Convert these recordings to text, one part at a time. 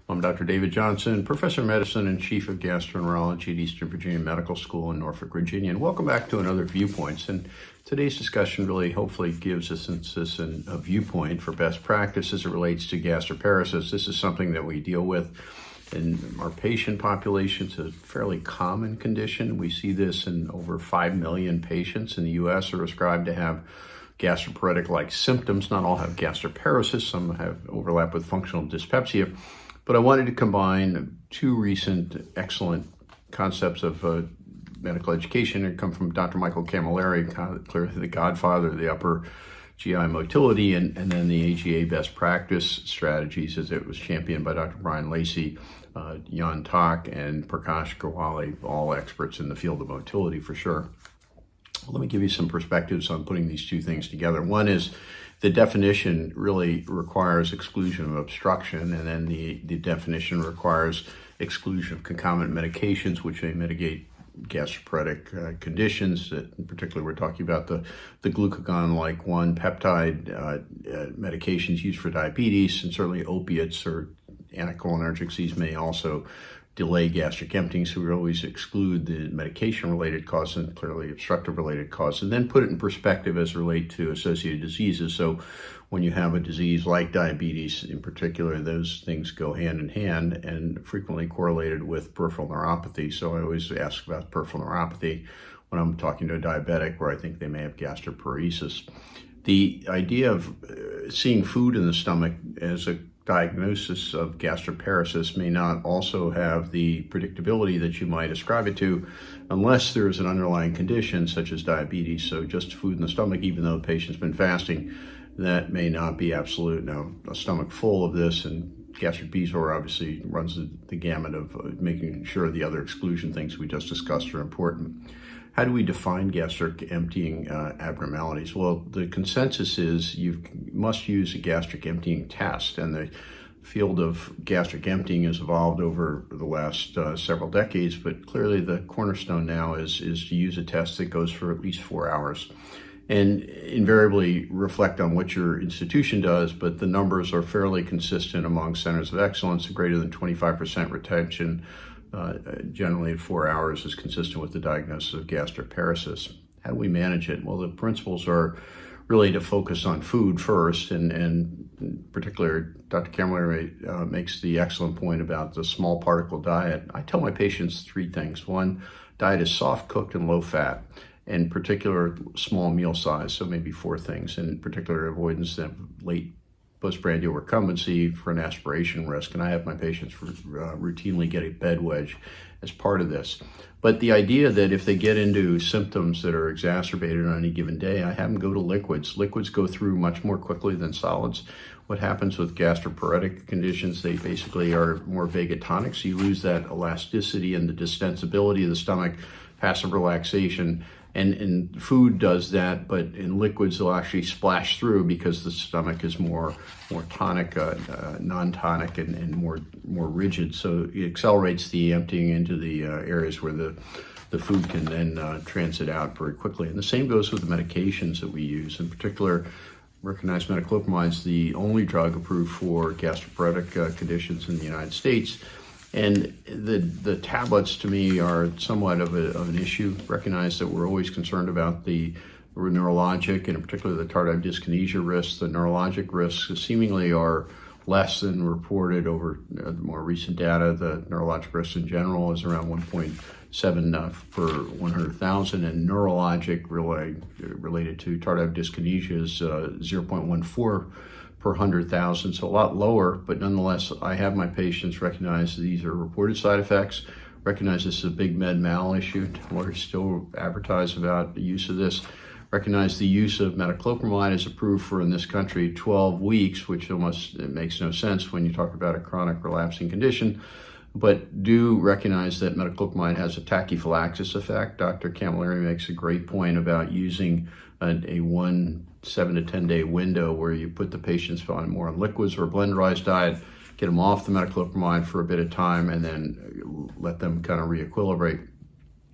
I'm Dr. David Johnson, Professor of Medicine and Chief of Gastroenterology at Eastern Virginia Medical School in Norfolk, Virginia. And welcome back to another Viewpoints. And today's discussion really hopefully gives us a viewpoint for best practice as it relates to gastroparesis. This is something that we deal with in our patient population. It's a fairly common condition. We see this in over 5 million patients in the U.S. are ascribed to have gastroparetic-like symptoms. Not all have gastroparesis. Some have overlap with functional dyspepsia. But I wanted to combine two recent excellent concepts of medical education that come from Dr. Michael Camilleri, clearly the godfather of the upper GI motility, and then the AGA best practice strategies as it was championed by Dr. Brian Lacey, Jan Tak, and Prakash Gawali, all experts in the field of motility for sure. Let me give you some perspectives on putting these two things together. One is the definition really requires exclusion of obstruction, and then the definition requires exclusion of concomitant medications, which may mitigate gastroparetic conditions. In particular, we're talking about the glucagon-like 1 peptide medications used for diabetes, and certainly opiates or anticholinergics. These may also delay gastric emptying, so we always exclude the medication-related causes and clearly obstructive-related causes, and then put it in perspective as it relates to associated diseases. So when you have a disease like diabetes in particular, those things go hand in hand and frequently correlated with peripheral neuropathy. So I always ask about peripheral neuropathy when I'm talking to a diabetic where I think they may have gastroparesis. The idea of seeing food in the stomach as a diagnosis of gastroparesis may not also have the predictability that you might ascribe it to unless there is an underlying condition such as diabetes. So just food in the stomach, even though the patient's been fasting, that may not be absolute. Now, a stomach full of this, and gastric bezoar obviously runs the gamut of making sure the other exclusion things we just discussed are important. How do we define gastric emptying abnormalities? Well, the consensus is you must use a gastric emptying test, and the field of gastric emptying has evolved over the last several decades, but clearly the cornerstone now is to use a test that goes for at least 4 hours. And invariably reflect on what your institution does, but the numbers are fairly consistent among centers of excellence. Greater than 25% retention generally at 4 hours is consistent with the diagnosis of gastroparesis. How do we manage it? Well, the principles are really to focus on food first, and in particular, Dr. Camilleri makes the excellent point about the small particle diet. I tell my patients 3 things. One, diet is soft, cooked, and low fat. In particular, small meal size, so maybe 4 things. In particular, avoidance of late postprandial recumbency for an aspiration risk, and I have my patients routinely get a bed wedge as part of this. But the idea that if they get into symptoms that are exacerbated on any given day, I have them go to liquids. Liquids go through much more quickly than solids. What happens with gastroparetic conditions, they basically are more vagatonic, so you lose that elasticity and the distensibility of the stomach, passive relaxation. And food does that, but in liquids they'll actually splash through because the stomach is more tonic, non-tonic, and more rigid. So it accelerates the emptying into the areas where the food can then transit out very quickly. And the same goes with the medications that we use. In particular, recognized metoclopramide is the only drug approved for gastroparetic conditions in the United States. And the tablets, to me, are somewhat of an issue. Recognize that we're always concerned about the neurologic, and in particular the tardive dyskinesia risks. The neurologic risks seemingly are less than reported over the more recent data. The neurologic risk in general is around 1.7 per 100,000, and neurologic related to tardive dyskinesia is 0.14 per 100,000, so a lot lower, but nonetheless, I have my patients recognize these are reported side effects, recognize this is a big med mal issue. Lawyers still advertise about the use of this. Recognize the use of metoclopramide is approved for, in this country, 12 weeks, which it makes no sense when you talk about a chronic relapsing condition. But do recognize that metoclopramide has a tachyphylaxis effect. Dr. Camilleri makes a great point about using a 7 to 10 day window where you put the patients on more on liquids or a blend-rise diet, get them off the metoclopramide for a bit of time, and then let them kind of re-equilibrate.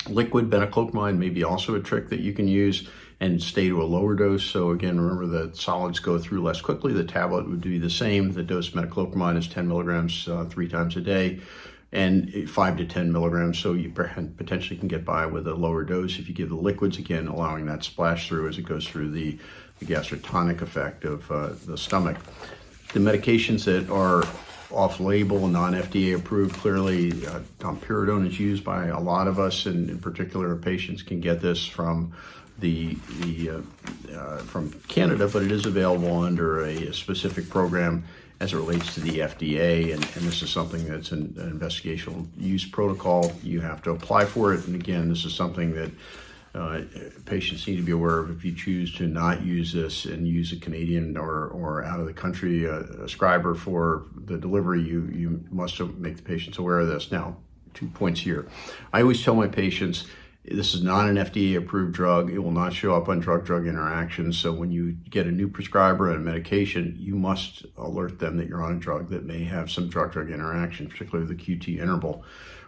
Liquid metoclopramide may be also a trick that you can use and stay to a lower dose. So again, remember the solids go through less quickly. The tablet would be the same. The dose of metoclopramide is 10 milligrams 3 times a day, and 5 to 10 milligrams. So you potentially can get by with a lower dose if you give the liquids, again, allowing that splash through as it goes through the gastrotonic effect of the stomach. The medications that are off-label, non-FDA approved, clearly domperidone is used by a lot of us, and in particular patients can get this from from Canada, but it is available under a specific program as it relates to the FDA, and this is something that's an investigational use protocol. You have to apply for it, and again, this is something that patients need to be aware of. If you choose to not use this and use a Canadian or out of the country prescriber for the delivery, you must make the patients aware of this. Now, 2 points here. I always tell my patients, this is not an FDA-approved drug. It will not show up on drug-drug interactions. So when you get a new prescriber and a medication, you must alert them that you're on a drug that may have some drug-drug interaction, particularly the QT interval.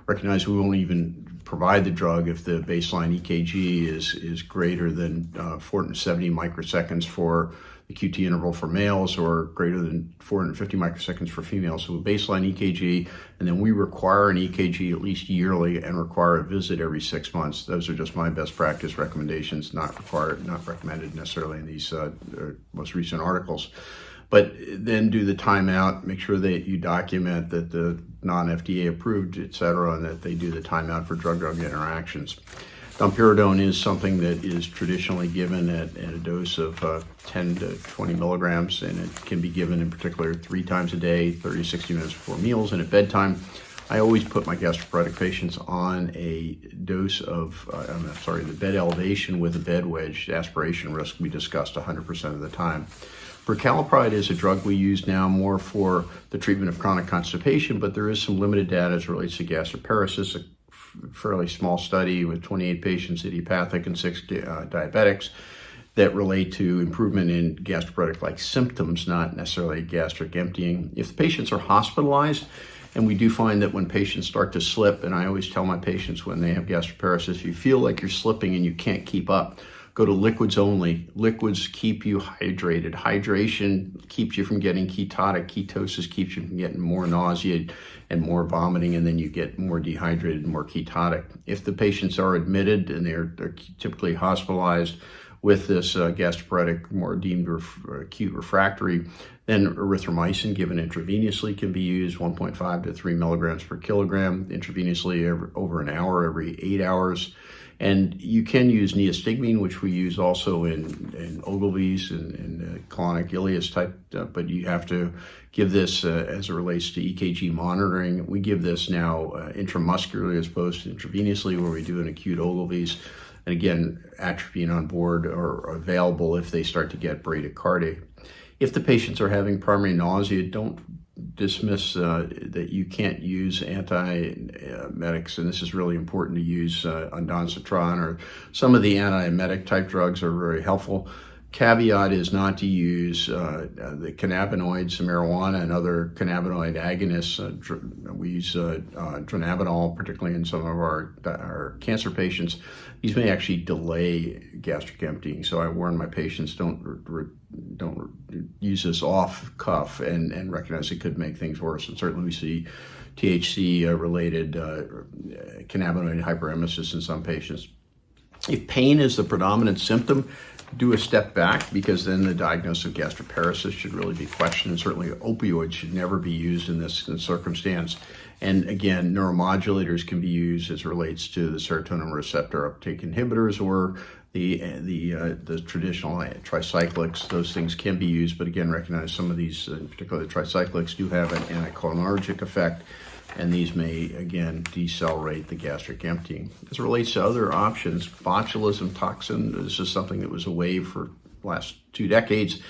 Recognize we won't even provide the drug if the baseline EKG is greater than 470 microseconds for the QT interval for males, or greater than 450 microseconds for females. So a baseline EKG, and then we require an EKG at least yearly and require a visit every 6 months. Those are just my best practice recommendations, not recommended necessarily in these most recent articles. But then do the timeout, make sure that you document that the non-FDA approved, et cetera, and that they do the timeout for drug-drug interactions. Domperidone is something that is traditionally given at a dose of 10 to 20 milligrams, and it can be given in particular 3 times a day, 30 to 60 minutes before meals and at bedtime. I always put my gastroparetic patients on a dose of, the bed elevation with a bed wedge. Aspiration risk we discussed 100% of the time. Prucalopride is a drug we use now more for the treatment of chronic constipation, but there is some limited data as it relates to gastroparesis, a fairly small study with 28 patients, idiopathic and 6 diabetics, that relate to improvement in gastroparetic-like symptoms, not necessarily gastric emptying. If the patients are hospitalized, and we do find that when patients start to slip, and I always tell my patients when they have gastroparesis, if you feel like you're slipping and you can't keep up, go to liquids only. Liquids keep you hydrated. Hydration keeps you from getting ketotic. Ketosis keeps you from getting more nausea and more vomiting, and then you get more dehydrated and more ketotic. If the patients are admitted and they're typically hospitalized with this gastroparetic, more deemed acute refractory, then erythromycin given intravenously can be used, 1.5 to 3 milligrams per kilogram, intravenously over an hour, every 8 hours. And you can use neostigmine, which we use also in Ogilvy's and colonic ileus type, but you have to give this as it relates to EKG monitoring. We give this now intramuscularly as opposed to intravenously, where we do an acute Ogilvy's. And again, atropine on board or available if they start to get bradycardia. If the patients are having primary nausea, don't dismiss that you can't use antiemetics, and this is really important to use ondansetron or some of the antiemetic type drugs are very helpful. Caveat is not to use the cannabinoids, marijuana, and other cannabinoid agonists. We use dronabinol, particularly in some of our cancer patients. These may actually delay gastric emptying, so I warn my patients don't use this off cuff and recognize it could make things worse. And certainly we see THC-related cannabinoid hyperemesis in some patients. If pain is the predominant symptom, do a step back, because then the diagnosis of gastroparesis should really be questioned. And certainly opioids should never be used in this circumstance. And again, neuromodulators can be used as it relates to the serotonin receptor uptake inhibitors or the traditional tricyclics. Those things can be used, but again, recognize some of these, in particular the tricyclics, do have an anticholinergic effect, and these may, again, decelerate the gastric emptying. As it relates to other options, botulism toxin, this is something that was a wave for the last 2 decades.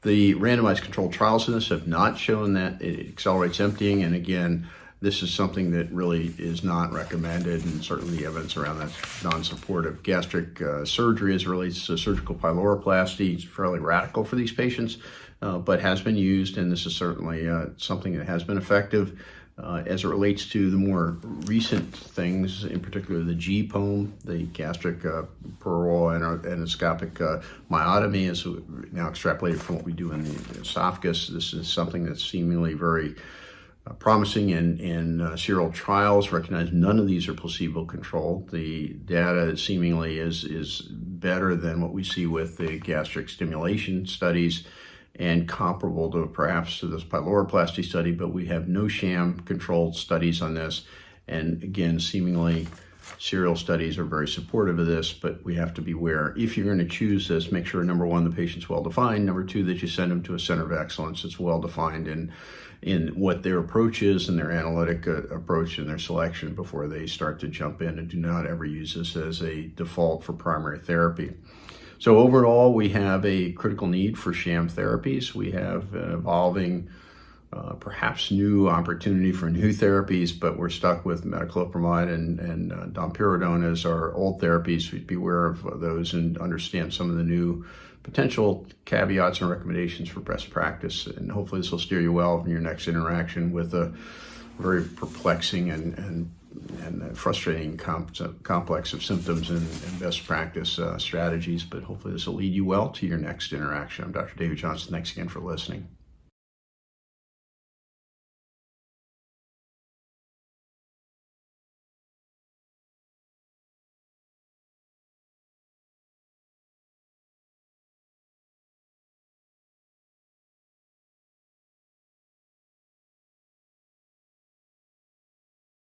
The randomized controlled trials in this have not shown that it accelerates emptying, and again, this is something that really is not recommended, and certainly the evidence around that is non-supportive. Gastric surgery as it relates to surgical pyloroplasty is fairly radical for these patients, but has been used, and this is certainly something that has been effective. As it relates to the more recent things, in particular the GPOM, the gastric peroral endoscopic myotomy, is now extrapolated from what we do in the esophagus. This is something that's seemingly very promising in serial trials. Recognize none of these are placebo-controlled. The data seemingly is better than what we see with the gastric stimulation studies, and comparable to perhaps to this pyloroplasty study, but we have no sham controlled studies on this. And again, seemingly serial studies are very supportive of this, but we have to beware. If you're going to choose this, make sure, number one, the patient's well-defined. Number two, that you send them to a center of excellence that's well-defined in what their approach is and their analytic approach and their selection before they start to jump in, and do not ever use this as a default for primary therapy. So overall, we have a critical need for sham therapies. We have an evolving, perhaps new opportunity for new therapies, but we're stuck with metoclopramide and domperidone as our old therapies. We'd beware of those and understand some of the new potential caveats and recommendations for best practice. And hopefully this will steer you well in your next interaction with a very perplexing and frustrating complex of symptoms and best practice strategies, but hopefully this will lead you well to your next interaction. I'm Dr. David Johnson. Thanks again for listening.